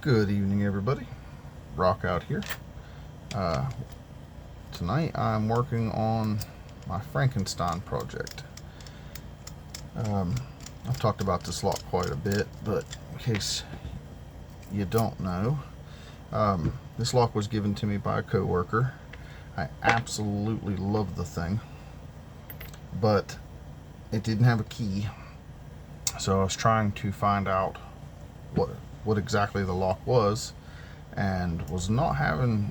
Good evening, everybody. Rock out here. Tonight I'm working on my Frankenstein project. I've talked about this lock quite a bit, but in case you don't know, this lock was given to me by a coworker. I absolutely love the thing, but it didn't have a key, so I was trying to find out what exactly the lock was, and was not having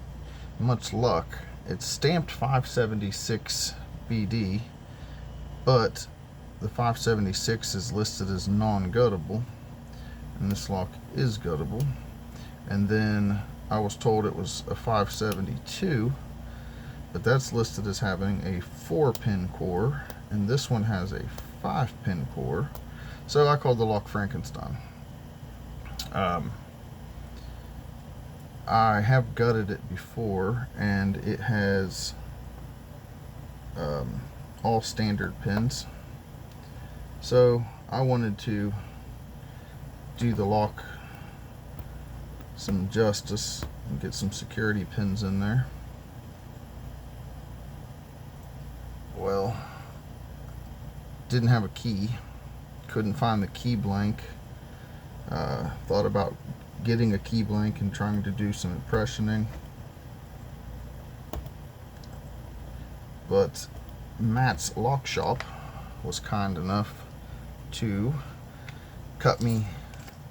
much luck. It's stamped 576 BD, but the 576 is listed as non-guttable, and this lock is guttable. And then I was told it was a 572, but that's listed as having a 4-pin core, and this one has a 5-pin core. So I called the lock Frankenstein. I have gutted it before, and it has all standard pins. So I wanted to do the lock some justice and get some security pins in there. Well, didn't have a key, couldn't find the key blank. Thought about getting a key blank and trying to do some impressioning, but Mattslockshop was kind enough to cut me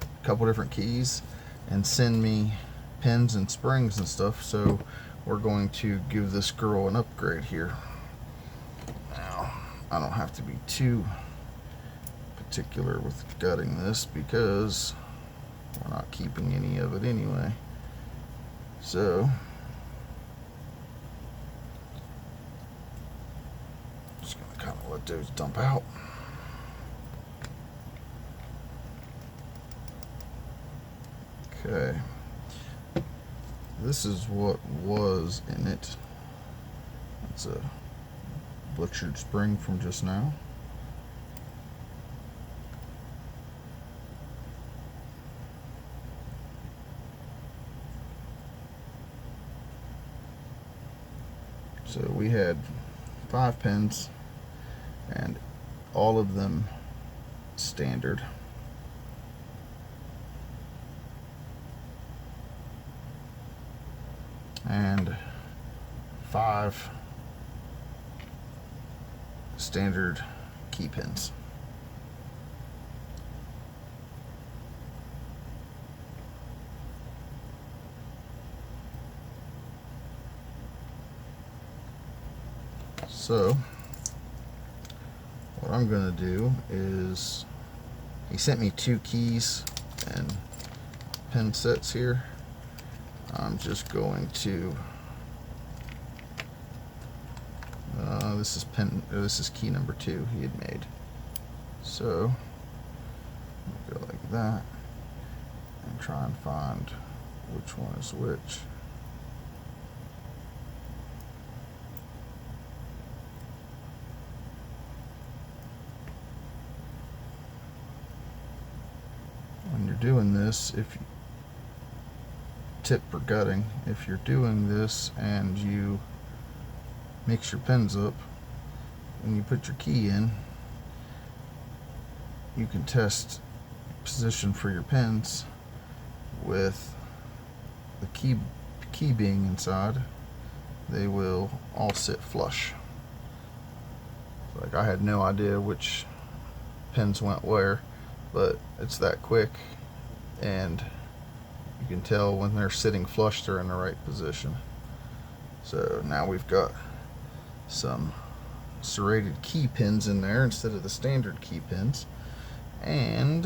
a couple different keys and send me pins and springs and stuff. So we're going to give this girl an upgrade here. Now, I don't have to be too particular with gutting this because we're not keeping any of it anyway. So just gonna kind of let those dump out. Okay, this is what was in it. It's a butchered spring from just now. So we had 5 pins, and all of them standard. And 5 standard key pins. So what I'm going to do is, he sent me 2 keys and pin sets here. I'm just going to this is key number 2 he had made. So go like that and try and find which one is which. When you're doing this, if you tip for gutting, if you're doing this and you mix your pins up, when you put your key in, you can test position for your pins with the key being inside. They will all sit flush. Like, I had no idea which pins went where, but it's that quick, and you can tell when they're sitting flush, they're in the right position. So now we've got some serrated key pins in there instead of the standard key pins. And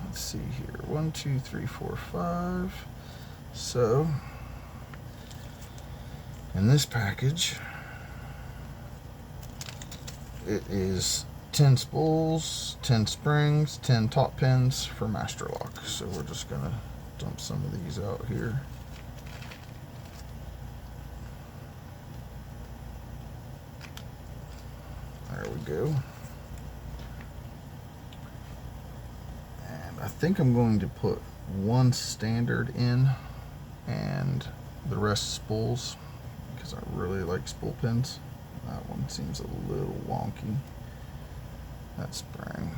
let's see here, 1, 2, 3, 4, 5. So in this package, it is 10 spools, 10 springs, 10 top pins for master lock. So we're just gonna dump some of these out here. There we go. And I think I'm going to put one standard in and the rest spools, because I really like spool pins. That one seems a little wonky, that spring.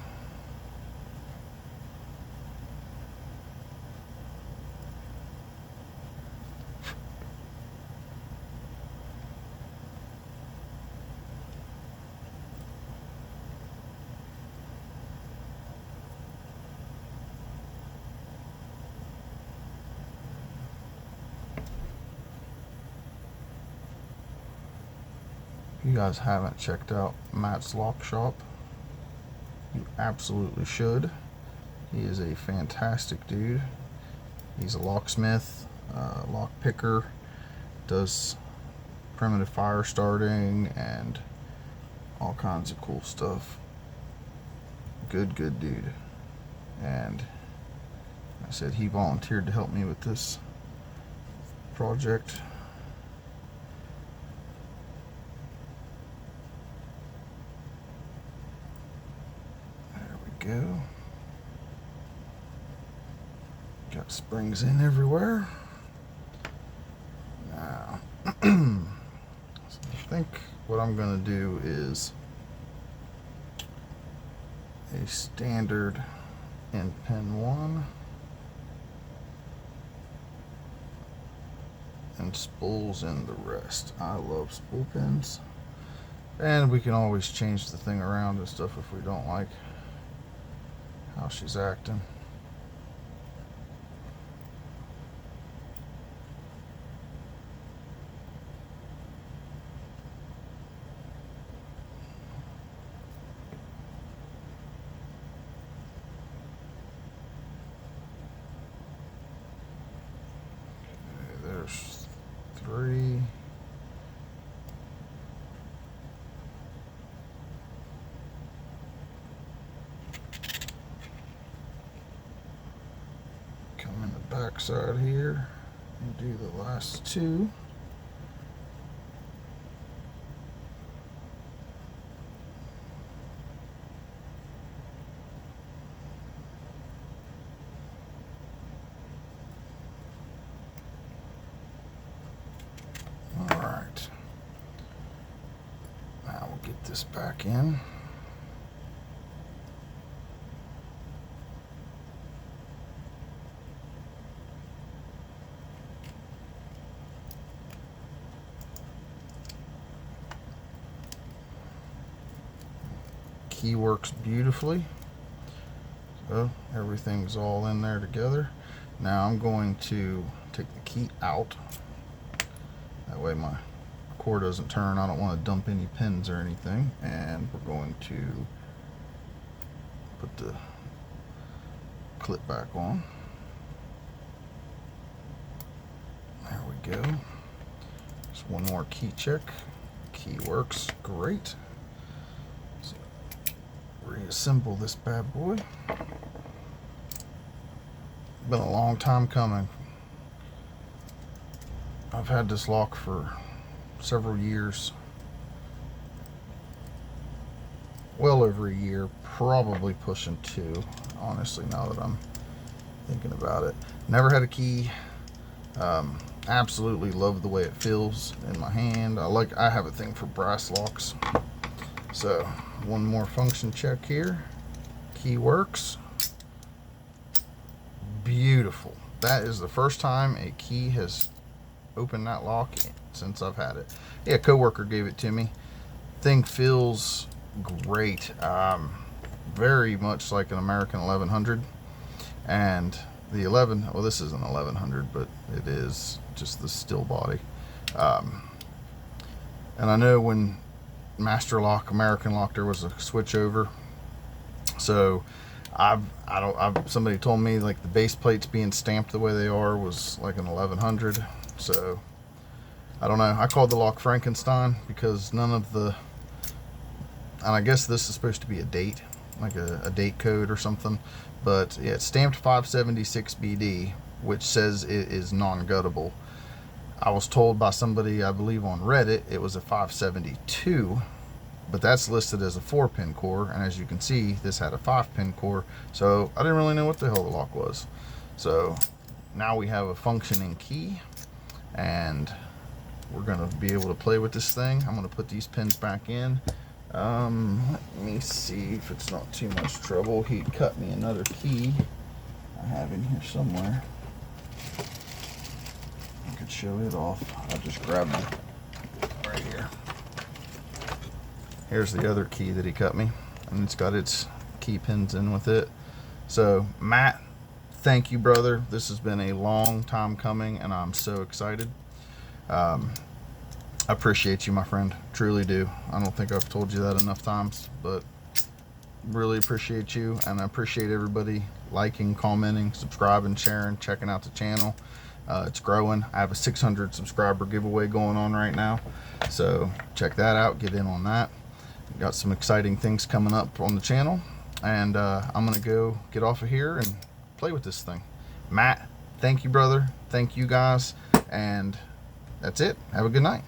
If you guys haven't checked out Mattslockshop, you absolutely should. He is a fantastic dude. He's a locksmith, lock picker, does primitive fire starting and all kinds of cool stuff. Good dude. And I said he volunteered to help me with this project. Go. Got springs in everywhere. Now, so I think what I'm going to do is a standard in pin 1 and spools in the rest. I love spool pins, and we can always change the thing around and stuff if we don't like how she's acting. Okay, there's 3. Back side here and do the last 2. All right, now we'll get this back in. Key works beautifully, so everything's all in there together. Now I'm going to take the key out, that way my core doesn't turn. I don't want to dump any pins or anything, and we're going to put the clip back on. There we go. Just one more key check. Key works great. Reassemble this bad boy. Been a long time coming. I've had this lock for several years, well over a year, probably pushing 2, honestly, now that I'm thinking about it. Never had a key. Absolutely love the way it feels in my hand. I have a thing for brass locks. So one more function check here. Key works. Beautiful. That is the first time a key has opened that lock since I've had it. Yeah, a coworker gave it to me. Thing feels great. Very much like an American 1100. And the 11, well, this isn't 1100, but it is just the steel body. And I know when Master Lock, American Lock, there was a switch over. So somebody told me like the base plates being stamped the way they are was like an 1100. So I don't know. I called the lock Frankenstein because none of the, and I guess this is supposed to be a date, like a date code or something. But yeah, it's stamped 576 BD, which says it is non-guttable. I was told by somebody, I believe on Reddit, it was a 572, but that's listed as a 4-pin core, and as you can see, this had a 5-pin core, so I didn't really know what the hell the lock was. So now we have a functioning key, and we're gonna be able to play with this thing. I'm gonna put these pins back in. Let me see if it's not too much trouble. He cut me another key I have in here somewhere. I could show it off. I'll just grab it right here. Here's the other key that he cut me, and it's got its key pins in with it. So Matt, thank you, brother. This has been a long time coming, and I'm so excited. I appreciate you, my friend. Truly do. I don't think I've told you that enough times, but really appreciate you, and I appreciate everybody liking, commenting, subscribing, sharing, checking out the channel. It's growing. I have a 600 subscriber giveaway going on right now, so check that out. Get in on that. Got some exciting things coming up on the channel, and I'm gonna go get off of here and play with this thing. Matt, thank you, brother. Thank you, guys, and that's it. Have a good night.